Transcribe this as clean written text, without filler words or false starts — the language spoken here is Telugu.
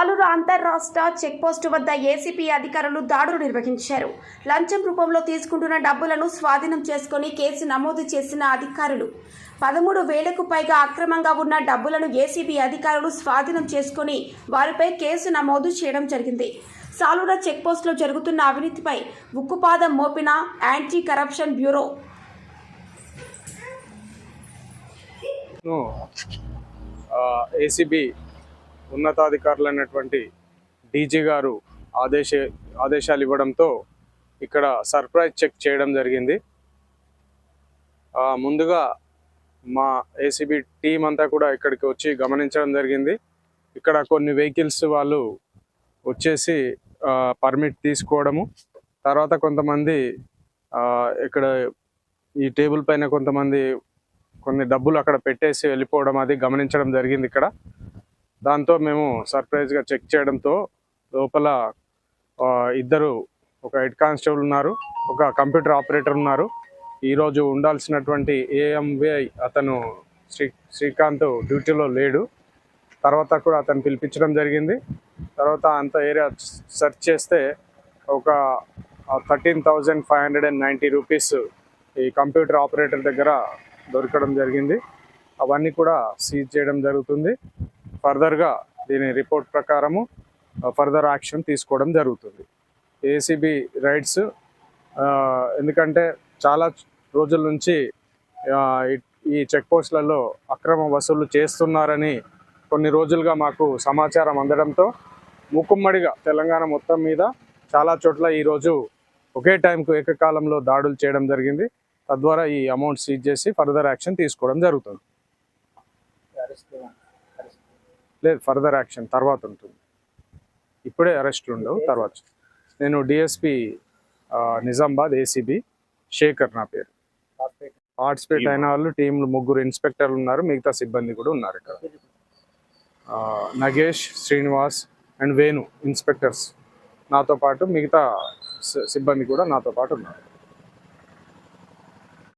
సాలూరు అంతర్రాష్ట్ర చెక్పోస్టు వద్ద ఏసీపీ అధికారులు దాడులు నిర్వహించారు. లంచం రూపంలో తీసుకుంటున్న డబ్బులను స్వాధీనం చేసుకుని కేసు నమోదు చేసిన అధికారులు 13,000కు పైగా అక్రమంగా ఉన్న డబ్బులను ఏసీబీ అధికారులు స్వాధీనం చేసుకుని వారిపై కేసు నమోదు చేయడం జరిగింది. సాలూరు చెక్పోస్టులో జరుగుతున్న అవినీతిపై ఉక్కుపాదం మోపిన యాంటీ కరప్షన్ బ్యూరో ఏసీబీ ఉన్నతాధికారులైనటువంటి డీజీ గారు ఆదేశాలు ఇవ్వడంతో ఇక్కడ సర్ప్రైజ్ చెక్ చేయడం జరిగింది. ముందుగా మా ఏసీబీ టీం అంతా కూడా ఇక్కడికి వచ్చి గమనించడం జరిగింది. ఇక్కడ కొన్ని వెహికల్స్ వాళ్ళు వచ్చేసి పర్మిట్ తీసుకోవడము, తర్వాత కొంతమంది ఇక్కడ ఈ టేబుల్ పైన కొన్ని డబ్బులు అక్కడ పెట్టేసి వెళ్ళిపోవడం అది గమనించడం జరిగింది. ఇక్కడ దాంతో మేము సర్ప్రైజ్గా చెక్ చేయడంతో లోపల ఒక హెడ్ కానిస్టేబుల్ ఉన్నారు, ఒక కంప్యూటర్ ఆపరేటర్ ఉన్నారు. ఈరోజు ఉండాల్సినటువంటి ఏఎంవై అతను శ్రీకాంత్ డ్యూటీలో లేడు. తర్వాత కూడా అతను పిలిపించడం జరిగింది. తర్వాత అంత ఏరియా సెర్చ్ చేస్తే ఒక 13,590 రూపీస్ ఈ కంప్యూటర్ ఆపరేటర్ దగ్గర దొరకడం జరిగింది. అవన్నీ కూడా సీజ్ చేయడం జరుగుతుంది. ఫర్దర్గా దీని రిపోర్ట్ ప్రకారము ఫర్దర్ యాక్షన్ తీసుకోవడం జరుగుతుంది. ఏసీబీ రైడ్స్ ఎందుకంటే చాలా రోజుల నుంచి ఈ చెక్ పోస్టులలో అక్రమ వసూళ్లు చేస్తున్నారని కొన్ని రోజులుగా మాకు సమాచారం అందడంతో మూకుమ్మడిగా తెలంగాణ మొత్తం మీద చాలా చోట్ల ఈరోజు ఒకే టైంకు ఏకకాలంలో దాడులు చేయడం జరిగింది. తద్వారా ఈ అమౌంట్ సీజ్ చేసి ఫర్దర్ యాక్షన్ తీసుకోవడం జరుగుతుంది. లేదు, ఫర్దర్ యాక్షన్ తర్వాత ఉంటుంది. ఇప్పుడే అరెస్టులు ఉండవు. తర్వాత నేను డిఎస్పి నిజామాబాద్ ఏసీబీ శేఖర్ నా పేరు. పార్టిసిపేట్ అయిన వాళ్ళు టీంలు 3 ఇన్స్పెక్టర్లు ఉన్నారు, మిగతా సిబ్బంది కూడా ఉన్నారు. ఇక్కడ నగేష్, శ్రీనివాస్ అండ్ వేణు ఇన్స్పెక్టర్స్ నాతో పాటు, మిగతా సిబ్బంది కూడా నాతో పాటు ఉన్నారు.